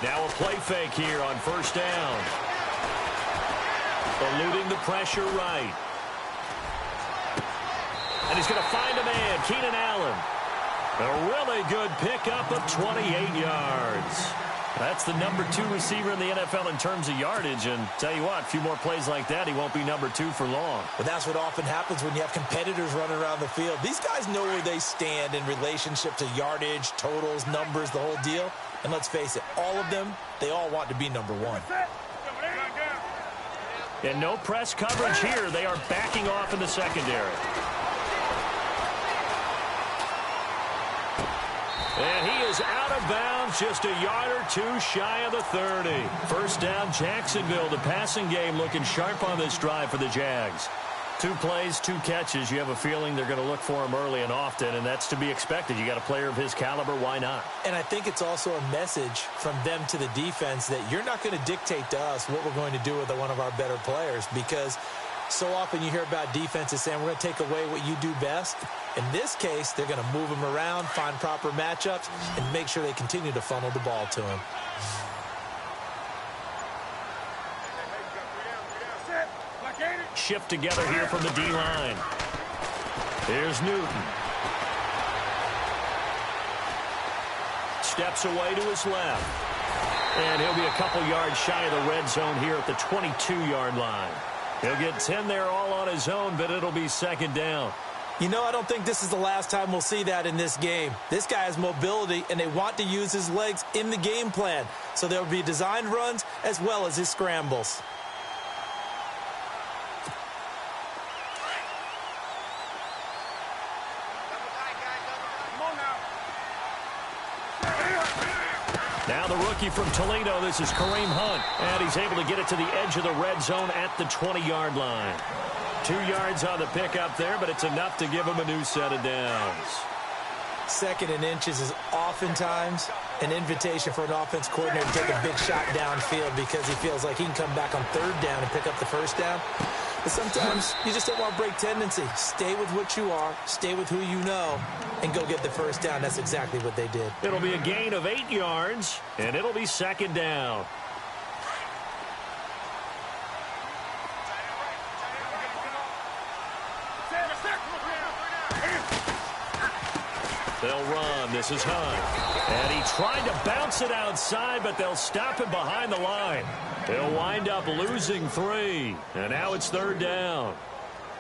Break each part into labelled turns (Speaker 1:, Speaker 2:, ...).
Speaker 1: Now a play fake here on first down. Eluding the pressure right. And he's going to find a man, Keenan Allen. A really good pickup of 28 yards. That's the number 2 receiver in the NFL in terms of yardage. And tell you what, a few more plays like that, he won't be number 2 for long.
Speaker 2: But that's what often happens when you have competitors running around the field. These guys know where they stand in relationship to yardage, totals, numbers, the whole deal. And let's face it, all of them, they all want to be number 1.
Speaker 1: And no press coverage here. They are backing off in the secondary. And he is out of bounds, just a yard or 2 shy of the 30. First down, Jacksonville. The passing game looking sharp on this drive for the Jags. 2 plays, 2 catches. You have a feeling they're going to look for him early and often, and that's to be expected. You got a player of his caliber, why not?
Speaker 2: And I think it's also a message from them to the defense that you're not going to dictate to us what we're going to do with one of our better players, because so often you hear about defenses saying we're going to take away what you do best. In this case, they're going to move him around, find proper matchups, and make sure they continue to funnel the ball to him.
Speaker 1: Shift together here from the D-line. Here's Newton. Steps away to his left. And he'll be a couple yards shy of the red zone here at the 22-yard line. He'll get 10 there all on his own, but it'll be second down.
Speaker 2: You know, I don't think this is the last time we'll see that in this game. This guy has mobility, and they want to use his legs in the game plan. So there will be designed runs as well as his scrambles.
Speaker 1: Now the rookie from Toledo, this is Kareem Hunt. And he's able to get it to the edge of the red zone at the 20-yard line. 2 yards on the pickup there, but it's enough to give him a new set of downs.
Speaker 2: 2nd and inches is oftentimes an invitation for an offense coordinator to take a big shot downfield because he feels like he can come back on 3rd down and pick up the first down. But sometimes you just don't want to break tendency. Stay with what you are, stay with who you know, and go get the first down. That's exactly what they did.
Speaker 1: It'll be a gain of 8 yards, and it'll be second down. They'll run. This is Hunt. And he tried to bounce it outside, but they'll stop him behind the line. They'll wind up losing 3. And now it's 3rd down.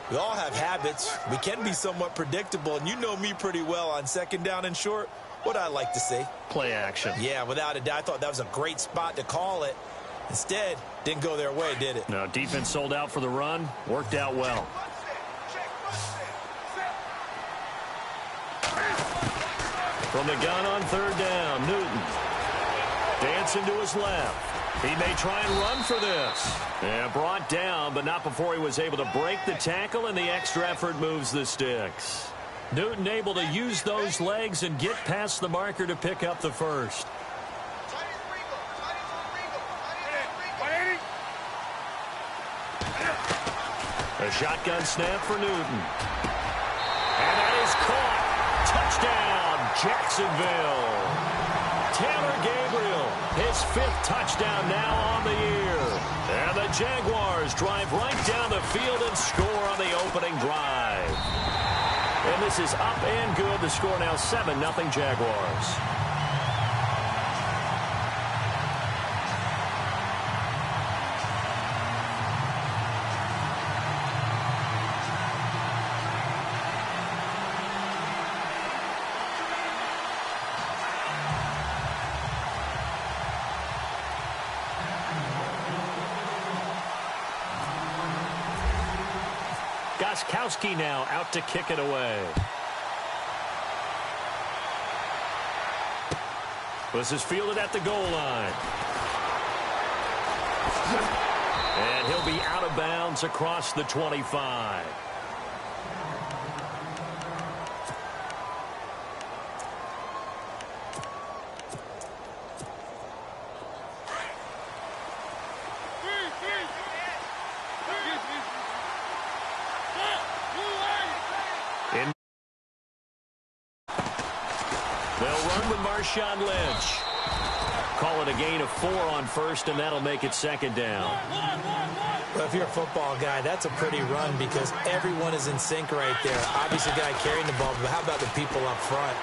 Speaker 2: We all have habits. We can be somewhat predictable, and you know me pretty well on 2nd down and short. What I like to see?
Speaker 1: Play action.
Speaker 2: Yeah, without a doubt. I thought that was a great spot to call it. Instead, didn't go their way, did it?
Speaker 1: No, defense sold out for the run. Worked out well. From the gun on 3rd down, Newton. Dancing to his left. He may try and run for this. Yeah, brought down, but not before he was able to break the tackle, and the extra effort moves the sticks. Newton able to use those legs and get past the marker to pick up the first. A shotgun snap for Newton. And that is caught. Touchdown, Jacksonville. Taylor Gabriel, his 5th touchdown now on the year. And the Jaguars drive right down the field and score on the opening drive. And this is up and good. The score now 7-0 Jaguars. Gostkowski now out to kick it away. This is fielded at the goal line. And he'll be out of bounds across the 25. They'll run with Marshawn Lynch. Call call it a gain of 4 on first, and that'll make it second down.
Speaker 2: Well, if you're a football guy, that's a pretty run because everyone is in sync right there. Obviously, the guy carrying the ball, but how about the people up front?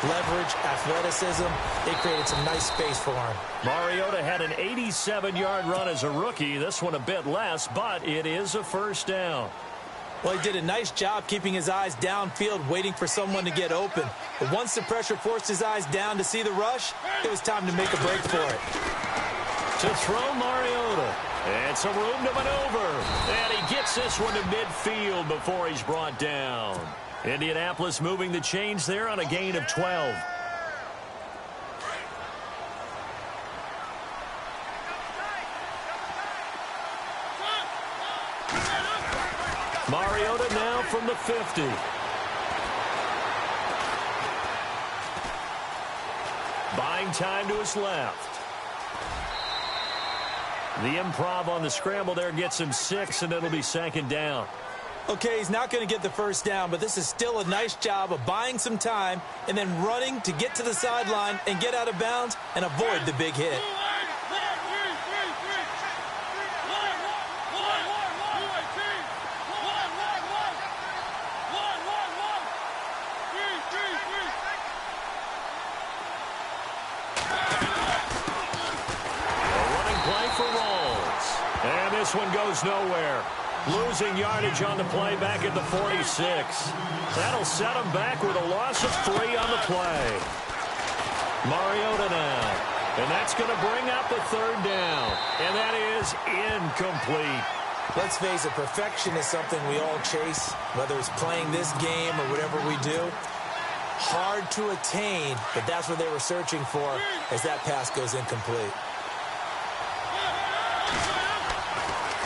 Speaker 2: Leverage, athleticism, they created some nice space for him.
Speaker 1: Mariota had an 87-yard run as a rookie. This one a bit less, but it is a first down.
Speaker 2: Well, he did a nice job keeping his eyes downfield, waiting for someone to get open. But once the pressure forced his eyes down to see the rush, it was time to make a break for it.
Speaker 1: To throw Mariota. And some room to maneuver. And he gets this one to midfield before he's brought down. Indianapolis moving the chains there on a gain of 12. Mariota now from the 50. Buying time to his left. The improv on the scramble there gets him 6, and it'll be second down.
Speaker 2: Okay, he's not going to get the first down, but this is still a nice job of buying some time and then running to get to the sideline and get out of bounds and avoid the big hit.
Speaker 1: This one goes nowhere. Losing yardage on the play back at the 46. That'll set him back with a loss of 3 on the play. Mariota now. And that's going to bring up a third down. And that is incomplete.
Speaker 2: Let's face it, perfection is something we all chase, whether it's playing this game or whatever we do. Hard to attain, but that's what they were searching for as that pass goes incomplete.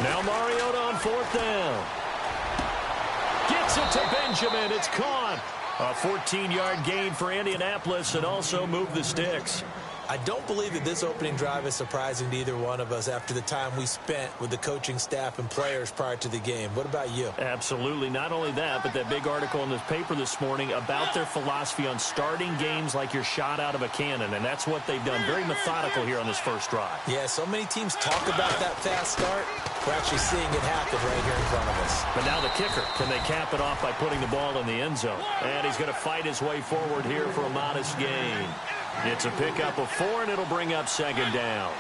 Speaker 1: Now Mariota on 4th down. Gets it to Benjamin. It's caught. A 14-yard gain for Indianapolis and also moved the sticks.
Speaker 2: I don't believe that this opening drive is surprising to either one of us after the time we spent with the coaching staff and players prior to the game. What about you?
Speaker 1: Absolutely. Not only that, but that big article in the paper this morning about their philosophy on starting games like you're shot out of a cannon, and that's what they've done. Very methodical here on this first drive.
Speaker 2: Yeah, so many teams talk about that fast start. We're actually seeing it happen right here in front of us.
Speaker 1: But now the kicker. Can they cap it off by putting the ball in the end zone? And he's going to fight his way forward here for a modest gain. It's a pickup of 4, and it'll bring up second down.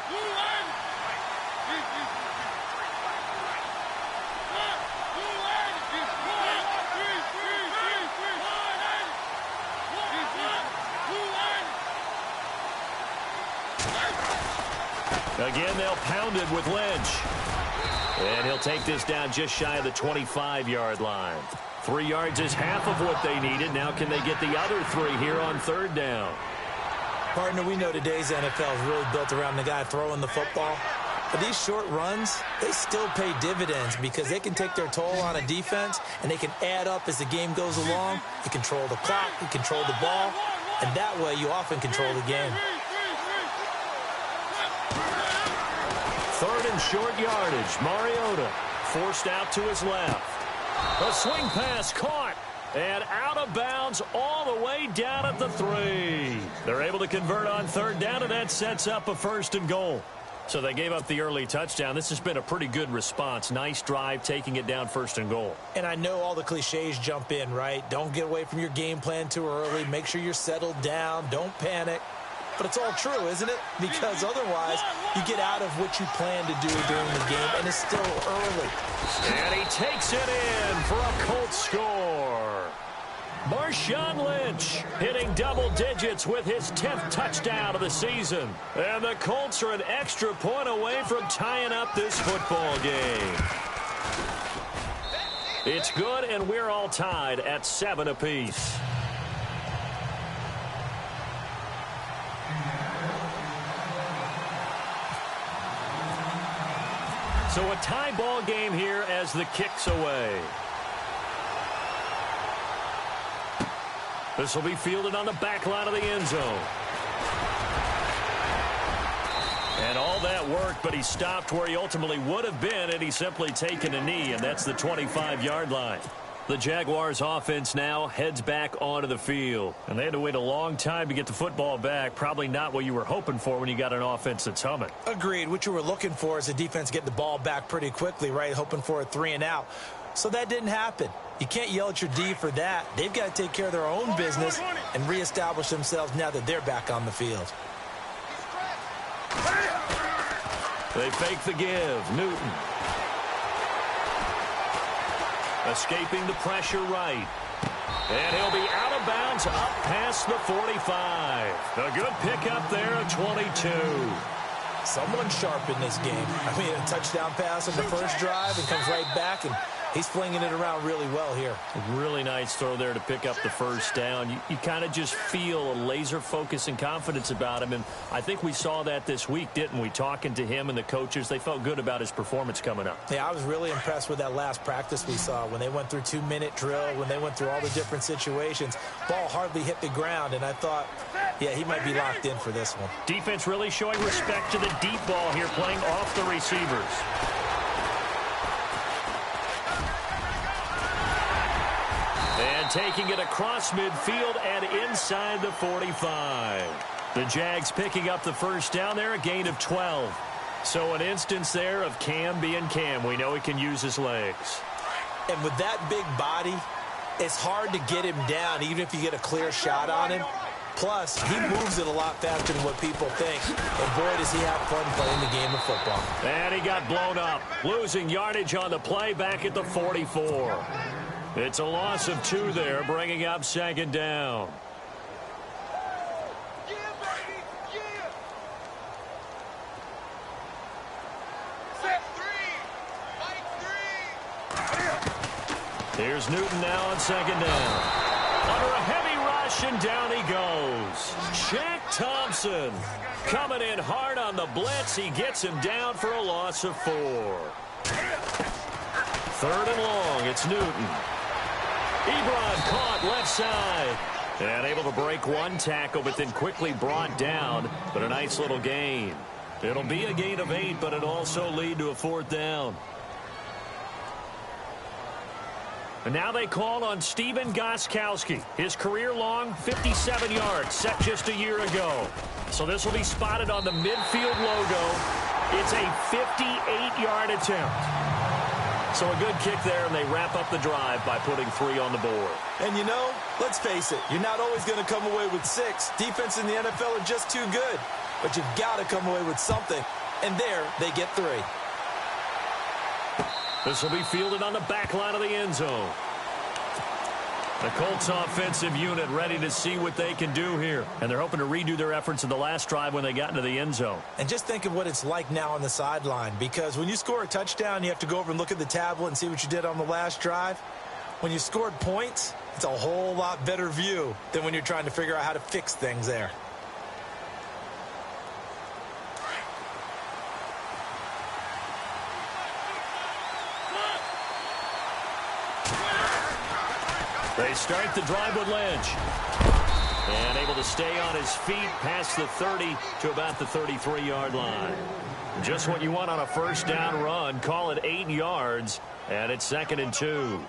Speaker 1: Again, they'll pound it with Lynch. And he'll take this down just shy of the 25-yard line. 3 yards is half of what they needed. Now can they get the other 3 here on 3rd down?
Speaker 2: Partner, we know today's NFL is really built around the guy throwing the football. But these short runs, they still pay dividends because they can take their toll on a defense and they can add up as the game goes along. You control the clock, you control the ball, and that way you often control the game.
Speaker 1: 3rd and short yardage. Mariota forced out to his left. A swing pass caught. And out of bounds all the way down at the 3. They're able to convert on 3rd down, and that sets up a 1st and goal. So they gave up the early touchdown. This has been a pretty good response. Nice drive, taking it down 1st and goal.
Speaker 2: And I know all the cliches jump in, right? Don't get away from your game plan too early. Make sure you're settled down. Don't panic. But it's all true, isn't it? Because otherwise, you get out of what you plan to do during the game, and it's still early.
Speaker 1: And he takes it in for a Colts score. Marshawn Lynch hitting double digits with his 10th touchdown of the season. And the Colts are an extra point away from tying up this football game. It's good, and we're all tied at 7 apiece. So a tie ball game here as the kick's away. This will be fielded on the back line of the end zone. And all that worked, but he stopped where he ultimately would have been, and he's simply taken a knee, and that's the 25-yard line. The Jaguars offense now heads back onto the field. And they had to wait a long time to get the football back. Probably not what you were hoping for when you got an offense that's humming.
Speaker 2: Agreed. What you were looking for is the defense get the ball back pretty quickly, right? Hoping for a 3-and-out. So that didn't happen. You can't yell at your D for that. They've got to take care of their own business and reestablish themselves now that they're back on the field.
Speaker 1: They fake the give. Newton. Escaping the pressure right. And he'll be out of bounds up past the 45. A good pickup there at 22.
Speaker 2: Someone sharp in this game. I mean, a touchdown pass on the first drive and comes right back, and he's flinging it around really well here.
Speaker 1: Really nice throw there to pick up the first down. You kind of just feel a laser focus and confidence about him, and I think we saw that this week, didn't we? Talking to him and the coaches, they felt good about his performance coming up.
Speaker 2: Yeah, I was really impressed with that last practice we saw when they went through 2-minute drill, when they went through all the different situations. Ball hardly hit the ground, and I thought, yeah, he might be locked in for this one.
Speaker 1: Defense really showing respect to the deep ball here, playing off the receivers. And taking it across midfield and inside the 45. The Jags picking up the first down there, a gain of 12. So an instance there of Cam being Cam. We know he can use his legs.
Speaker 2: And with that big body, it's hard to get him down, even if you get a clear shot on him. Plus, he moves it a lot faster than what people think. And boy, does he have fun playing the game of football.
Speaker 1: And he got blown up, losing yardage on the play back at the 44. It's a loss of 2 there, bringing up second down. Here's Newton now on second down. Under a heavy rush, and down he goes. Shaq Thompson coming in hard on the blitz. He gets him down for a loss of 4. 3rd and long, it's Newton. Ebron caught left side. And able to break one tackle, but then quickly brought down. But a nice little gain. It'll be a gain of 8, but it'll also lead to a 4th down. And now they call on Stephen Gostkowski. His career-long 57 yards set just a year ago. So this will be spotted on the midfield logo. It's a 58-yard attempt. So a good kick there, and they wrap up the drive by putting 3 on the board.
Speaker 2: And you know, let's face it, you're not always going to come away with 6. Defense in the NFL are just too good. But you've got to come away with something. And there, they get 3.
Speaker 1: This will be fielded on the back line of the end zone. The Colts offensive unit ready to see what they can do here. And they're hoping to redo their efforts in the last drive when they got into the end zone.
Speaker 2: And just think of what it's like now on the sideline. Because when you score a touchdown, you have to go over and look at the tablet and see what you did on the last drive. When you scored points, it's a whole lot better view than when you're trying to figure out how to fix things there.
Speaker 1: They start the drive with Lynch. And able to stay on his feet past the 30 to about the 33-yard line. Just what you want on a first down run. Call it 8 yards. And it's 2nd and 2.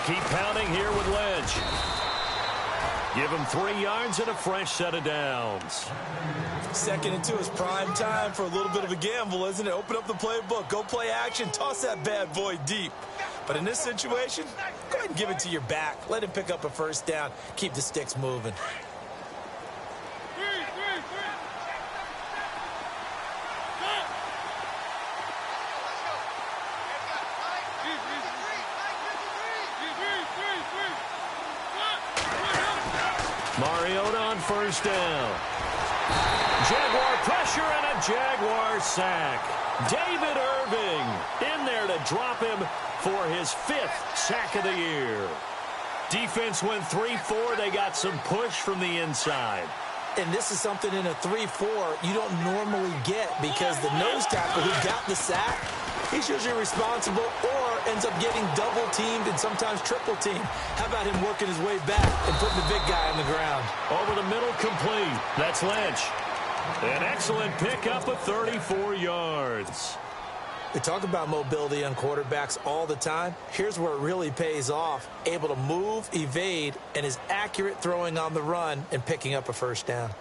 Speaker 1: Keep pounding here with Lynch. Give him 3 yards and a fresh set of downs.
Speaker 2: 2nd and 2 is prime time for a little bit of a gamble, isn't it? Open up the playbook, go play action, toss that bad boy deep. But in this situation, go ahead and give it to your back. Let him pick up a first down. Keep the sticks moving.
Speaker 1: Mariota on first down. Jaguar pressure and a Jaguar sack. David Irving in there to drop him for his 5th sack of the year. Defense went 3-4. They got some push from the inside.
Speaker 2: And this is something in a 3-4 you don't normally get because the nose tackle who got the sack he's usually responsible or ends up getting double-teamed and sometimes triple-teamed. How about him working his way back and putting the big guy on the ground?
Speaker 1: Over the middle, complete. That's Lynch. An excellent pickup of 34 yards.
Speaker 2: We talk about mobility on quarterbacks all the time. Here's where it really pays off. Able to move, evade, and is accurate throwing on the run and picking up a first down.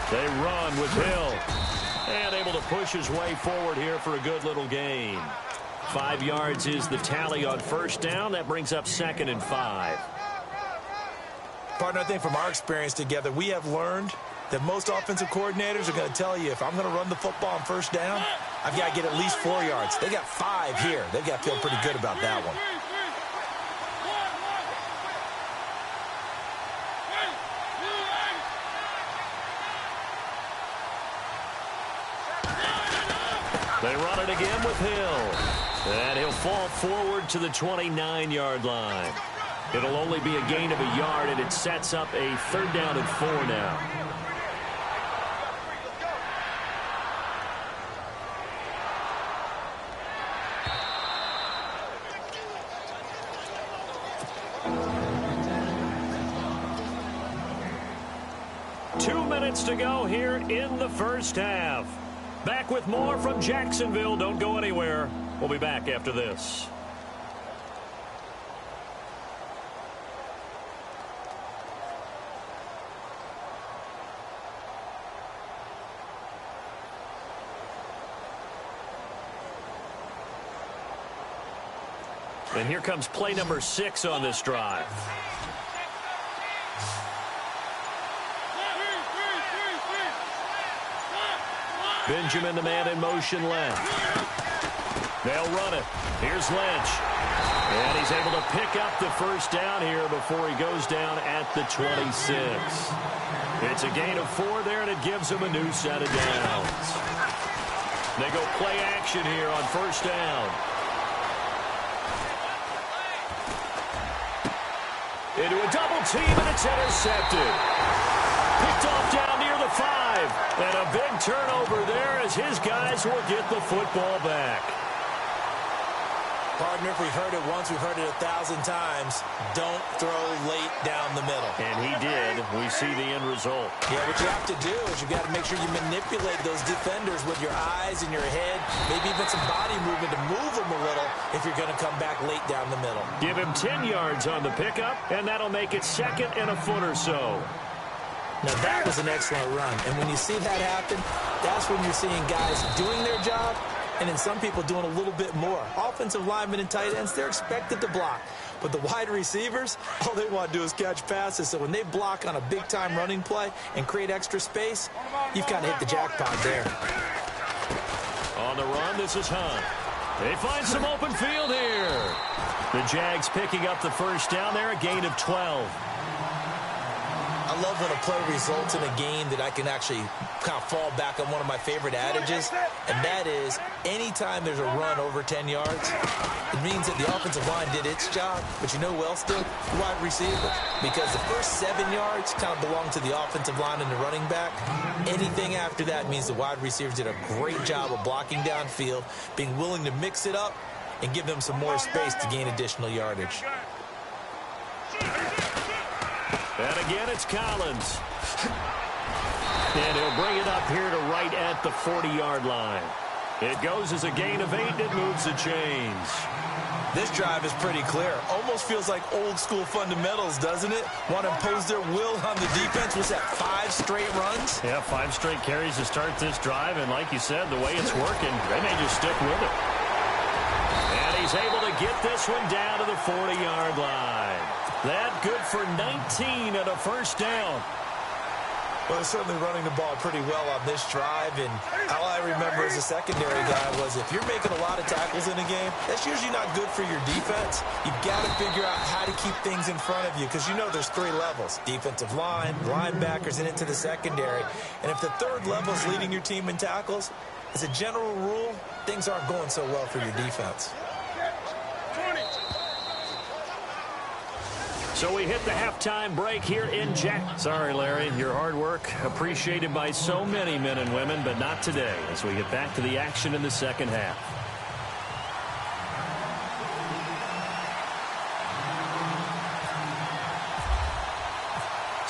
Speaker 1: They run with Hill. And able to push his way forward here for a good little gain. 5 yards is the tally on first down. That brings up 2nd and 5.
Speaker 2: Partner, I think from our experience together, we have learned that most offensive coordinators are going to tell you, if I'm going to run the football on first down, I've got to get at least 4 yards. They got 5 here. They've got to feel pretty good about that one.
Speaker 1: They run it again with Hill. And he'll fall forward to the 29-yard line. It'll only be a gain of a yard, and it sets up a 3rd down and 4 now. Two minutes to go here in the first half. Back with more from Jacksonville. Don't go anywhere. We'll be back after this. And here comes play number 6 on this drive. Benjamin, the man in motion left. They'll run it. Here's Lynch. And he's able to pick up the first down here before he goes down at the 26. It's a gain of 4 there, and it gives him a new set of downs. They go play action here on first down. Into a double team, and it's intercepted. Picked off down near the 5. And a big turnover there as his guys will get the football back.
Speaker 2: Partner, if we've heard it once, we've heard it 1,000 times. Don't throw late down the middle.
Speaker 1: And he did. We see the end result.
Speaker 2: Yeah, what you have to do is you've got to make sure you manipulate those defenders with your eyes and your head, maybe even some body movement to move them a little if you're going to come back late down the middle.
Speaker 1: Give him 10 yards on the pickup, and that'll make it 2nd and a foot or so.
Speaker 2: Now, that was an excellent run. And when you see that happen, that's when you're seeing guys doing their job and then some people doing a little bit more. Offensive linemen and tight ends, they're expected to block. But the wide receivers, all they want to do is catch passes. So when they block on a big-time running play and create extra space, you've kind of hit the jackpot there.
Speaker 1: On the run, this is Hunt. They find some open field here. The Jags picking up the first down there, a gain of 12.
Speaker 2: I love when a play results in a game that I can actually kind of fall back on one of my favorite adages, and that is anytime there's a run over 10 yards, it means that the offensive line did its job, but you know who else did? The wide receiver. Because the first 7 yards kind of belong to the offensive line and the running back. Anything after that means the wide receivers did a great job of blocking downfield, being willing to mix it up, and give them some more space to gain additional yardage.
Speaker 1: And again, it's Collins. And he'll bring it up here to right at the 40-yard line. It goes as a gain of 8, and it moves the chains.
Speaker 2: This drive is pretty clear. Almost feels like old-school fundamentals, doesn't it? Want to impose their will on the defense. Was that 5 straight runs?
Speaker 1: Yeah, 5 straight carries to start this drive, and like you said, the way it's working, they may just stick with it. And he's able to get this one down to the 40-yard line. That good for 19 and a first down.
Speaker 2: Well, they're certainly running the ball pretty well on this drive, and all I remember as a secondary guy was if you're making a lot of tackles in a game, that's usually not good for your defense. You've got to figure out how to keep things in front of you because you know there's 3 levels, defensive line, linebackers, and into the secondary. And if the third level is leading your team in tackles, as a general rule, things aren't going so well for your defense.
Speaker 1: So we hit the halftime break here in Jack. Sorry, Larry, your hard work appreciated by so many men and women, but not today as we get back to the action in the second half.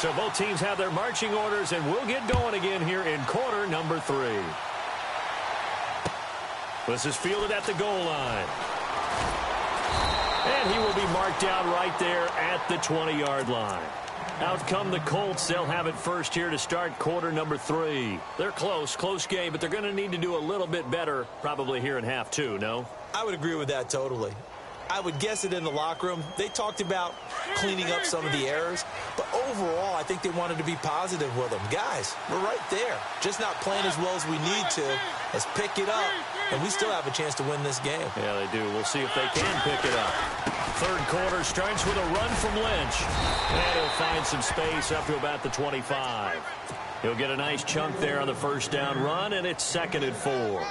Speaker 1: So both teams have their marching orders, and we'll get going again here in quarter number 3. This is fielded at the goal line. And he will be marked down right there at the 20-yard line. Out come the Colts. They'll have it first here to start quarter number 3. They're close game, but they're going to need to do a little bit better probably here in half 2, no?
Speaker 2: I would agree with that totally. I would guess it in the locker room. They talked about cleaning up some of the errors, but overall, I think they wanted to be positive with them. Guys, we're right there. Just not playing as well as we need to. Let's pick it up, and we still have a chance to win this game.
Speaker 1: Yeah, they do. We'll see if they can pick it up. Third quarter starts with a run from Lynch, and he'll find some space up to about the 25. He'll get a nice chunk there on the first down run, and it's 2nd and 4.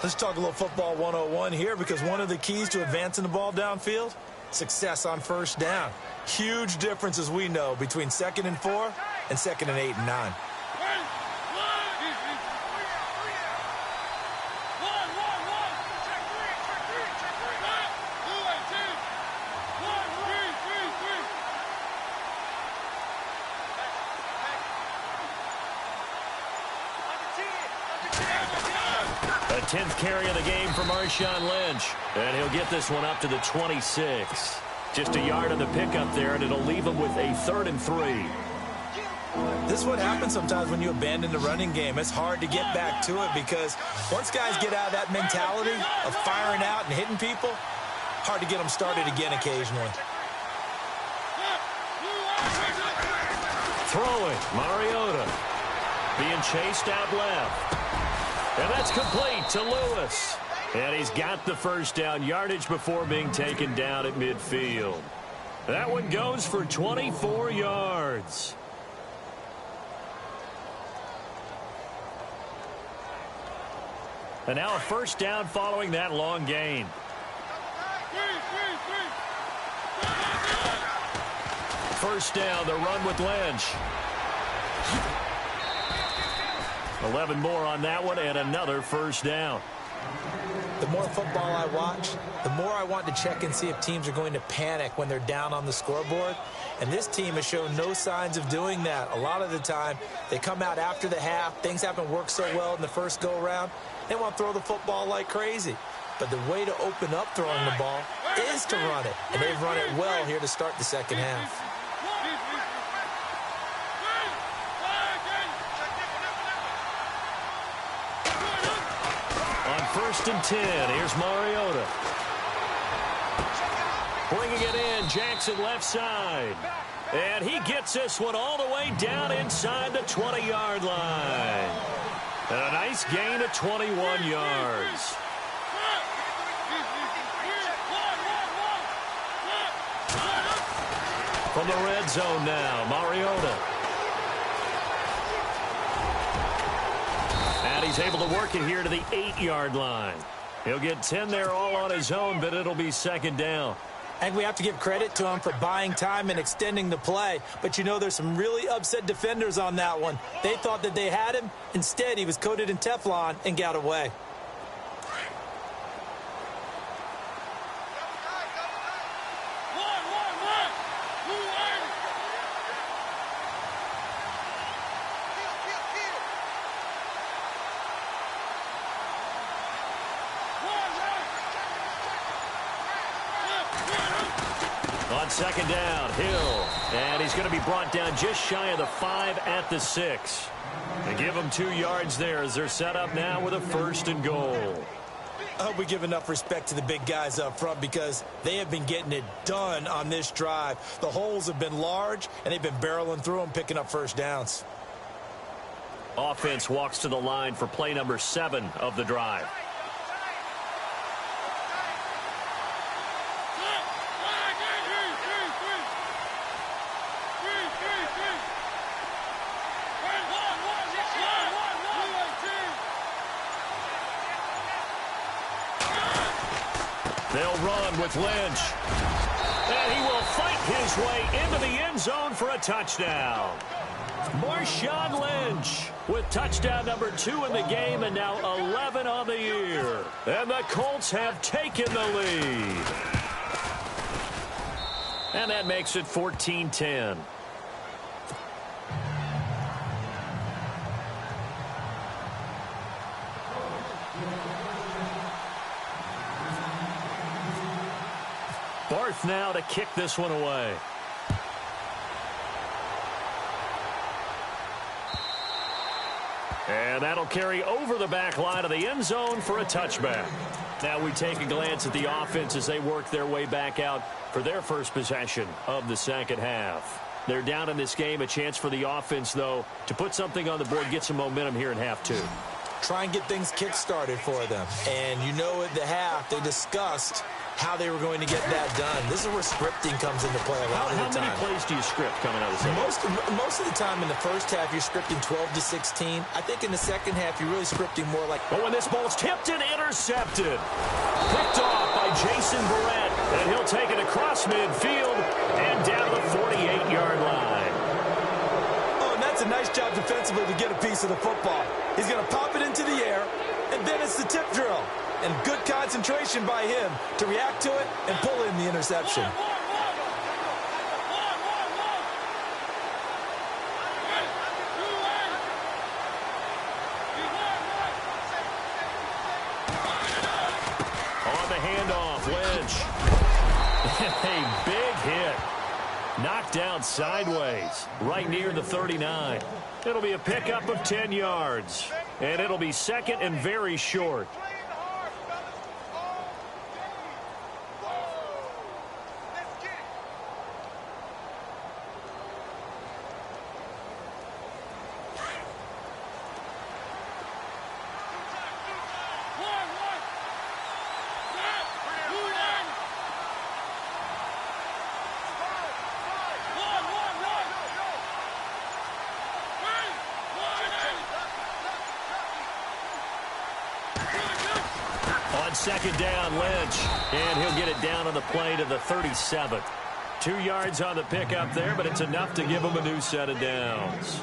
Speaker 2: Let's talk a little football 101 here because one of the keys to advancing the ball downfield, success on first down. Huge difference, as we know, between 2nd and 4 and 2nd and 8 and 9.
Speaker 1: The 10th carry of the game for Marshawn Lynch. And he'll get this one up to the 26. Just a yard on the pickup there, and it'll leave him with a 3rd and 3.
Speaker 2: This is what happens sometimes when you abandon the running game. It's hard to get back to it because once guys get out of that mentality of firing out and hitting people, hard to get them started again occasionally.
Speaker 1: Throwing, Mariota. Being chased out left. And that's complete to Lewis. And he's got the first down yardage before being taken down at midfield. That one goes for 24 yards. And now a first down following that long gain. First down, the run with Lynch. 11 more on that one, and another first down.
Speaker 2: The more football I watch, the more I want to check and see if teams are going to panic when they're down on the scoreboard. And this team has shown no signs of doing that. A lot of the time, they come out after the half. Things haven't worked so well in the first go-around. They want to throw the football like crazy. But the way to open up throwing the ball is to run it. And they've run it well here to start the second half.
Speaker 1: First and 10. Here's Mariota. Bringing it in. Jackson left side. And he gets this one all the way down inside the 20-yard line. And a nice gain of 21 yards. From the red zone now, Mariota. And he's able to work it here to the 8-yard line. He'll get 10 there all on his own, but it'll be second down.
Speaker 2: And we have to give credit to him for buying time and extending the play. But, you know, there's some really upset defenders on that one. They thought that they had him. Instead, he was coated in Teflon and got away.
Speaker 1: On second down, Hill. And he's going to be brought down just shy of the 5 at the 6. They give him 2 yards there as they're set up now with a 1st and goal.
Speaker 2: I hope we give enough respect to the big guys up front because they have been getting it done on this drive. The holes have been large, and they've been barreling through them, picking up first downs.
Speaker 1: Offense walks to the line for play number 7 of the drive. They'll run with Lynch. And he will fight his way into the end zone for a touchdown. Marshawn Lynch with touchdown number 2 in the game and now 11 on the year. And the Colts have taken the lead. And that makes it 14-10. Barth now to kick this one away. And that'll carry over the back line of the end zone for a touchback. Now we take a glance at the offense as they work their way back out for their first possession of the second half. They're down in this game. A chance for the offense, though, to put something on the board, get some momentum here in half 2.
Speaker 2: Try and get things kick-started for them. And you know at the half they discussed how they were going to get that done. This is where scripting comes into play a lot of the time.
Speaker 1: How many plays do you script coming out of the second?
Speaker 2: Most of the time in the first half, you're scripting 12 to 16. I think in the second half, you're really scripting more like...
Speaker 1: But when this ball's tipped and intercepted. Picked off by Jason Barrett. And he'll take it across midfield and down the 48-yard line.
Speaker 2: Oh, and that's a nice job defensively to get a piece of the football. He's going to pop it into the air, and then it's the tip drill. And good concentration by him to react to it and pull in the interception.
Speaker 1: On the handoff, Lynch. A big hit. Knocked down sideways, right near the 39. It'll be a pickup of 10 yards. And it'll be second and very short. Second down, Lynch, and he'll get it down on the play to the 37. 2 yards on the pickup there, but it's enough to give him a new set of downs.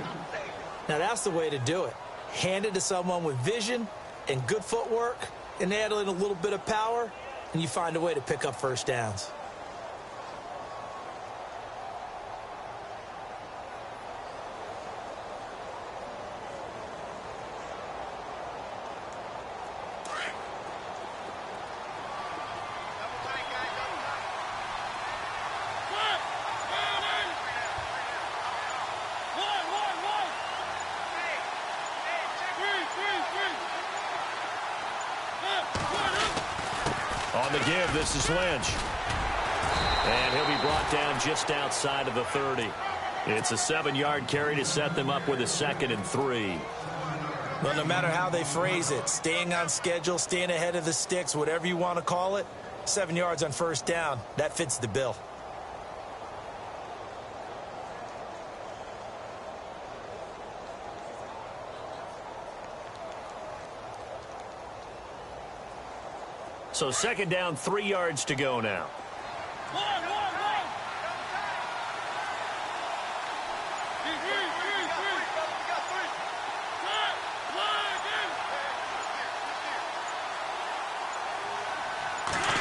Speaker 2: Now that's the way to do it. Hand it to someone with vision and good footwork and add in a little bit of power, and you find a way to pick up first downs.
Speaker 1: On the give, this is Lynch. And he'll be brought down just outside of the 30. It's a 7-yard carry to set them up with a 2nd and 3.
Speaker 2: Well, no matter how they phrase it, staying on schedule, staying ahead of the sticks, whatever you want to call it, 7 yards on first down, that fits the bill.
Speaker 1: So second down, 3 yards to go now.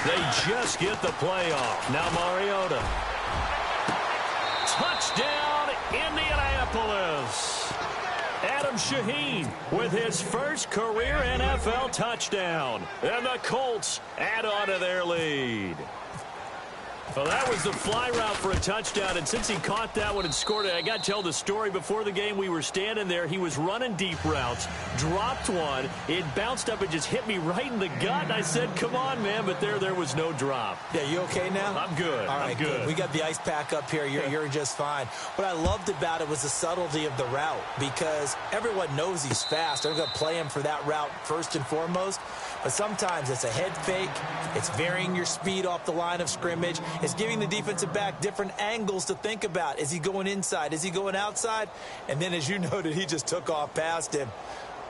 Speaker 1: They just get the play off. Now Mariota. Touchdown, Indianapolis. Adam Shaheen with his first career NFL touchdown. And the Colts add on to their lead. Well, that was the fly route for a touchdown, and since he caught that one and scored it, I got to tell the story. Before the game, we were standing there. He was running deep routes, dropped one. It bounced up and just hit me right in the gut, and I said, come on, man, but there was no drop.
Speaker 2: Yeah, you okay now?
Speaker 1: I'm good.
Speaker 2: All right,
Speaker 1: I'm good.
Speaker 2: We got the ice pack up here. You're just fine. What I loved about it was the subtlety of the route, because everyone knows he's fast. They're going to play him for that route first and foremost. But sometimes it's a head fake. It's varying your speed off the line of scrimmage. It's giving the defensive back different angles to think about. Is he going inside? Is he going outside? And then, as you noted, he just took off past him.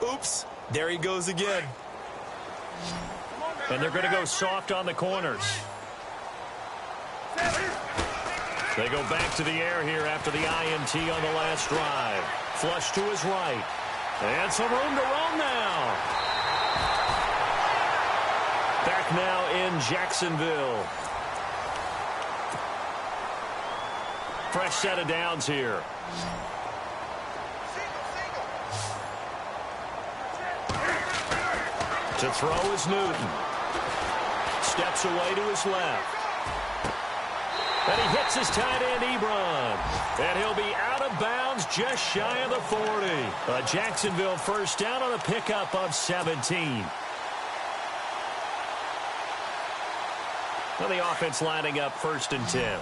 Speaker 2: Oops, there he goes again.
Speaker 1: And they're going to go soft on the corners. They go back to the air here after the INT on the last drive. Flush to his right. And some room to roam now. Back now in Jacksonville. Fresh set of downs here. To throw is Newton. Steps away to his left. And he hits his tight end, Ebron. And he'll be out of bounds just shy of the 40. A Jacksonville first down on a pickup of 17. Well, the offense lining up 1st and 10.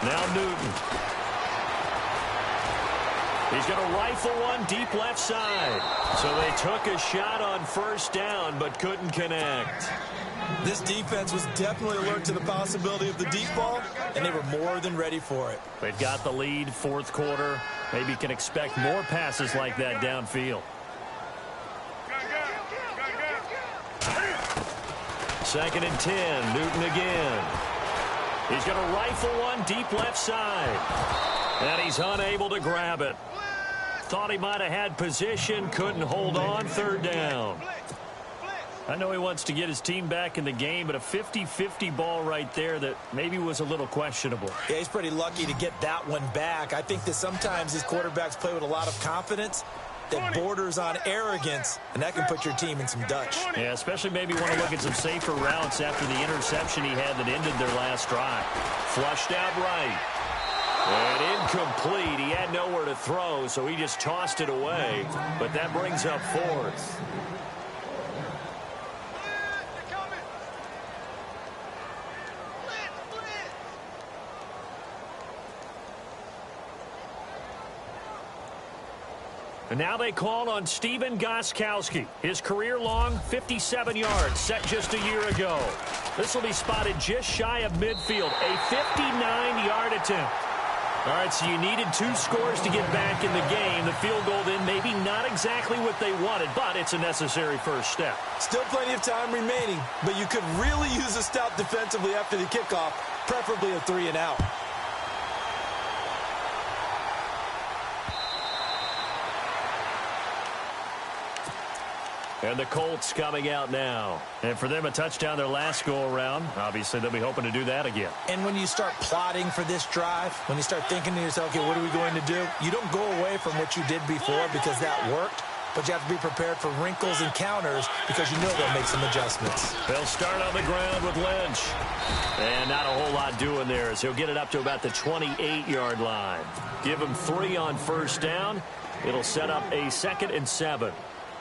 Speaker 1: Now Newton. He's going to rifle one deep left side. So they took a shot on first down but couldn't connect.
Speaker 2: This defense was definitely alert to the possibility of the deep ball, and they were more than ready for it.
Speaker 1: They've got the lead, 4th quarter. Maybe can expect more passes like that downfield. 2nd and 10, Newton again. He's going to rifle one deep left side. And he's unable to grab it. Thought he might have had position, couldn't hold on, 3rd down. I know he wants to get his team back in the game, but a 50-50 ball right there that maybe was a little questionable.
Speaker 2: Yeah, he's pretty lucky to get that one back. I think that sometimes these quarterbacks play with a lot of confidence that borders on arrogance, and that can put your team in some Dutch.
Speaker 1: Yeah, especially maybe want to look at some safer routes after the interception he had that ended their last drive. Flushed out right. And incomplete. He had nowhere to throw, so he just tossed it away. But that brings up 4th. And now they call on Stephen Gostkowski. His career-long 57 yards set just a year ago. This will be spotted just shy of midfield. A 59-yard attempt. All right, so you needed 2 scores to get back in the game. The field goal then maybe not exactly what they wanted, but it's a necessary first step.
Speaker 2: Still plenty of time remaining, but you could really use a stop defensively after the kickoff, preferably a 3-and-out.
Speaker 1: And the Colts coming out now. And for them, a touchdown their last go-around. Obviously, they'll be hoping to do that again.
Speaker 2: And when you start plotting for this drive, when you start thinking to yourself, okay, what are we going to do? You don't go away from what you did before because that worked, but you have to be prepared for wrinkles and counters because you know they'll make some adjustments.
Speaker 1: They'll start on the ground with Lynch. And not a whole lot doing there as he'll get it up to about the 28-yard line. Give him 3 on first down. It'll set up a 2nd and 7.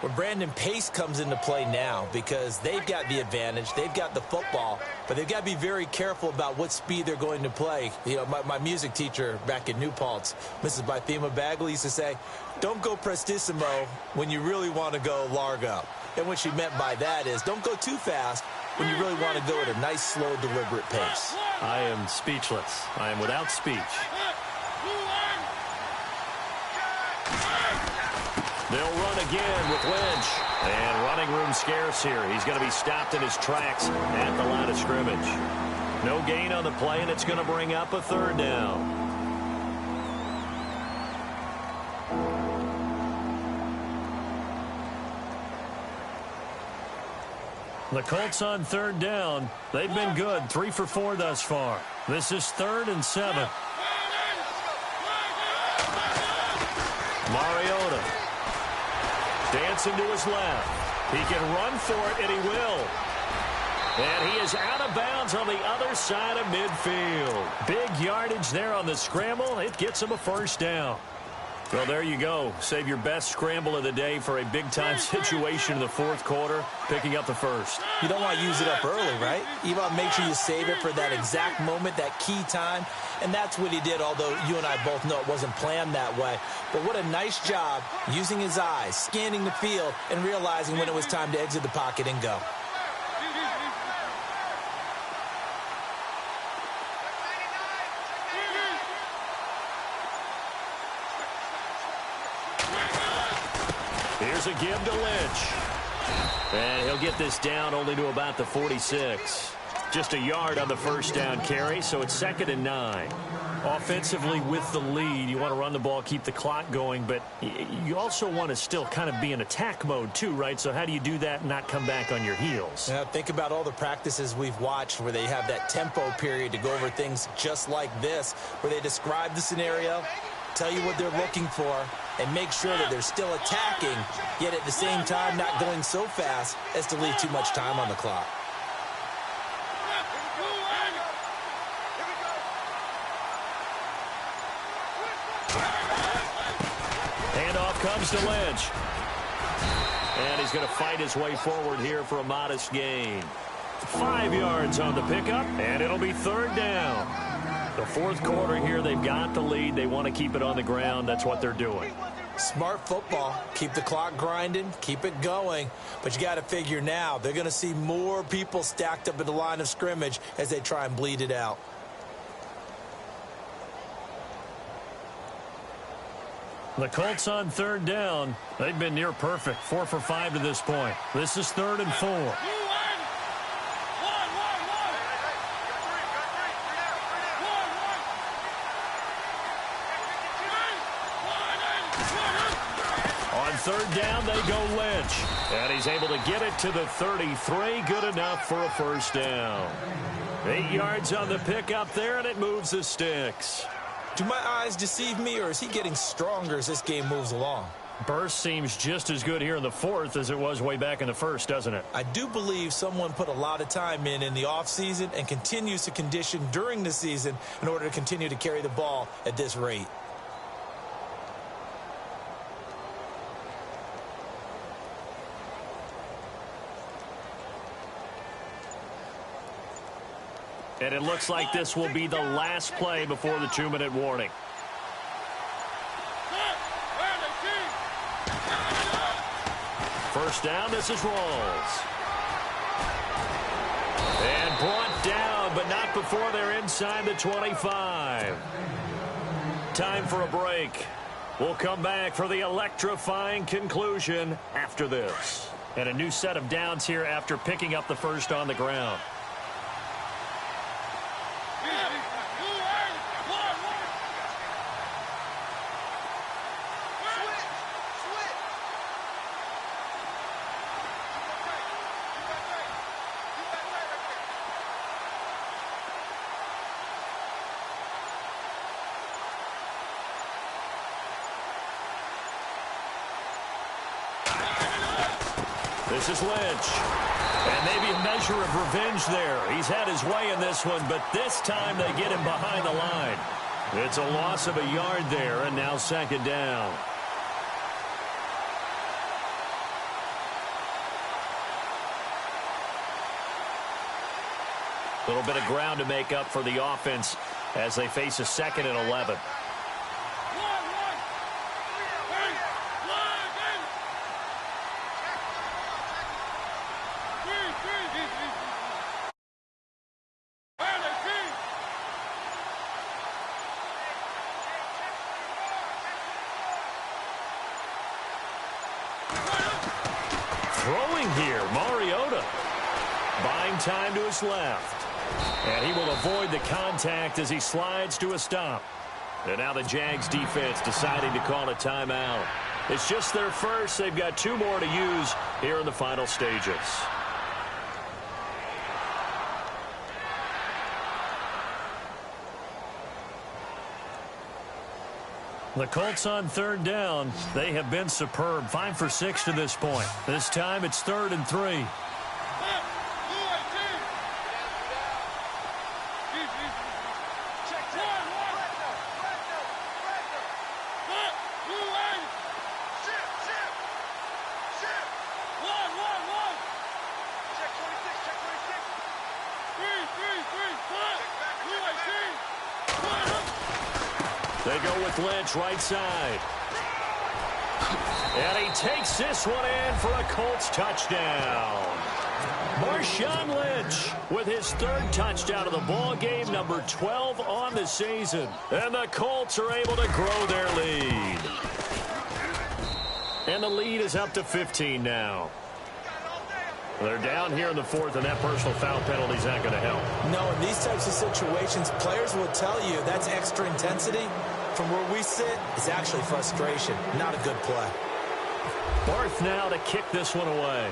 Speaker 2: Well, Brandon, pace comes into play now because they've got the advantage. They've got the football, but they've got to be very careful about what speed they're going to play. You know, my music teacher back in New Paltz, Mrs. Bythema Bagley, used to say, don't go prestissimo when you really want to go largo. And what she meant by that is don't go too fast when you really want to go at a nice, slow, deliberate pace.
Speaker 1: I am speechless. I am without speech. They'll run again with Lynch. And running room scarce here. He's going to be stopped in his tracks at the line of scrimmage. No gain on the play, and it's going to bring up a 3rd down. The Colts on 3rd down. They've been good. 3 for 4 thus far. This is 3rd and 7. Mariota. Dancing to his left. He can run for it, and he will. And he is out of bounds on the other side of midfield. Big yardage there on the scramble. It gets him a first down. Well, there you go. Save your best scramble of the day for a big-time situation in the fourth quarter, picking up the first.
Speaker 2: You don't want to use it up early, right? You want to make sure you save it for that exact moment, that key time. And that's what he did, although you and I both know it wasn't planned that way. But what a nice job using his eyes, scanning the field, and realizing when it was time to exit the pocket and go.
Speaker 1: Here's a give to Lynch. And he'll get this down only to about the 46. Just a yard on the first down carry, so it's 2nd and 9. Offensively with the lead, you want to run the ball, keep the clock going, but you also want to still kind of be in attack mode too, right? So how do you do that and not come back on your heels?
Speaker 2: Yeah, think about all the practices we've watched where they have that tempo period to go over things just like this, where they describe the scenario, tell you what they're looking for, and make sure that they're still attacking, yet at the same time not going so fast as to leave too much time on the clock.
Speaker 1: Handoff comes to Lynch. And he's going to fight his way forward here for a modest gain. 5 yards on the pickup, and it'll be 3rd down. The fourth quarter here, they've got the lead. They want to keep it on the ground. That's what they're doing.
Speaker 2: Smart football. Keep the clock grinding. Keep it going. But you got to figure now, they're going to see more people stacked up at the line of scrimmage as they try and bleed it out.
Speaker 1: The Colts on 3rd down. They've been near perfect. 4 for 5 to this point. This is 3rd and 4. On 3rd down, they go Lynch. And he's able to get it to the 33. Good enough for a first down. 8 yards on the pickup there, and it moves the sticks.
Speaker 2: Do my eyes deceive me, or is he getting stronger as this game moves along?
Speaker 1: Burst seems just as good here in the fourth as it was way back in the first, doesn't it?
Speaker 2: I do believe someone put a lot of time in the offseason and continues to condition during the season in order to continue to carry the ball at this rate.
Speaker 1: And it looks like this will be the last play before the 2-minute warning. First down, this is Rawls. And brought down, but not before they're inside the 25. Time for a break. We'll come back for the electrifying conclusion after this. And a new set of downs here after picking up the first on the ground. This is Lynch. And maybe a measure of revenge there. He's had his way in this one, but this time they get him behind the line. It's a loss of a yard there, and now 2nd down. A little bit of ground to make up for the offense as they face a 2nd and 11. Throwing here, Mariota. Buying time to his left. And he will avoid the contact as he slides to a stop. And now the Jags defense deciding to call a timeout. It's just their first. They've got 2 more to use here in the final stages. The Colts on third down. They have been superb. 5 for 6 to this point. This time it's 3rd and 3. They go with Lynch right side. And he takes this one in for a Colts touchdown. Marshawn Lynch with his 3rd touchdown of the ball game, number 12 on the season. And the Colts are able to grow their lead. And the lead is up to 15 now. They're down here in the 4th, and that personal foul penalty is not going to help.
Speaker 2: No, in these types of situations, players will tell you that's extra intensity. From where we sit, it's actually frustration. Not a good play.
Speaker 1: Barth now to kick this one away.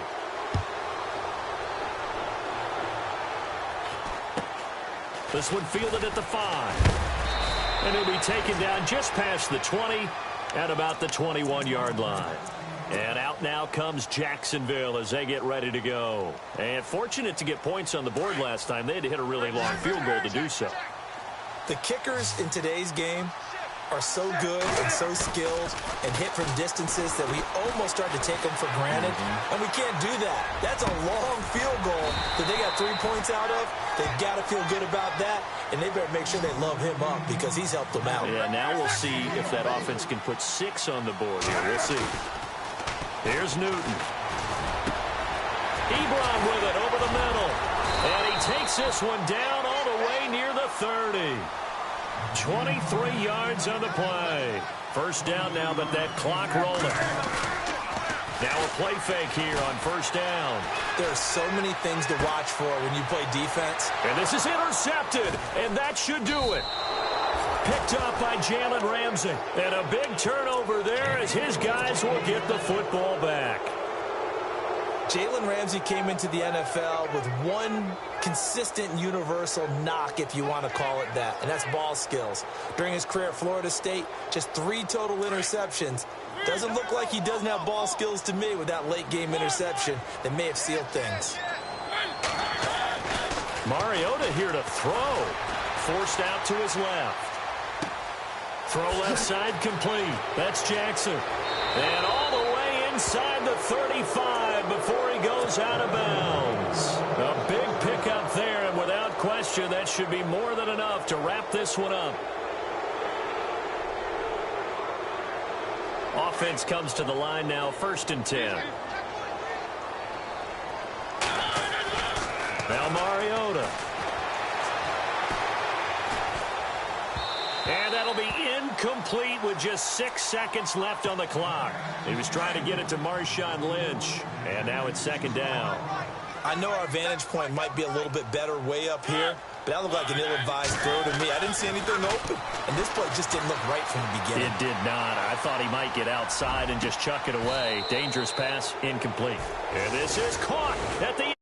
Speaker 1: This one fielded at the 5. And he'll be taken down just past the 20 at about the 21-yard line. And out now comes Jacksonville as they get ready to go. And fortunate to get points on the board last time. They had to hit a really long field goal to do so.
Speaker 2: The kickers in today's game are so good and so skilled and hit from distances that we almost start to take them for granted. And we can't do that. That's a long field goal that they got 3 points out of. They've got to feel good about that, and they better make sure they love him up because he's helped them out.
Speaker 1: Yeah, now we'll see if that offense can put 6 on the board here. We'll see. Here's Newton. Ebron with it over the middle. And he takes this one down all the way near the 30. 23 yards on the play. First down now, but that clock rolling. Now a play fake here on first down.
Speaker 2: There are so many things to watch for when you play defense.
Speaker 1: And this is intercepted, and that should do it. Picked up by Jalen Ramsey. And a big turnover there as his guys will get the football back.
Speaker 2: Jalen Ramsey came into the NFL with one consistent universal knock, if you want to call it that, and that's ball skills. During his career at Florida State, just 3 total interceptions. Doesn't look like he doesn't have ball skills to me with that late-game interception that may have sealed things.
Speaker 1: Mariota here to throw. Forced out to his left. Throw left side complete. That's Jackson. And all the way inside the 35 before he goes out of bounds. A big pickup there, and without question, that should be more than enough to wrap this one up. Offense comes to the line now, 1st and 10. Now Mariota. And that'll be incomplete with just 6 seconds left on the clock. He was trying to get it to Marshawn Lynch. And now it's 2nd down.
Speaker 2: I know our vantage point might be a little bit better way up here, but that looked like an ill-advised throw to me. I didn't see anything open, and this play just didn't look right from the beginning.
Speaker 1: It did not. I thought he might get outside and just chuck it away. Dangerous pass, incomplete. And this is caught at the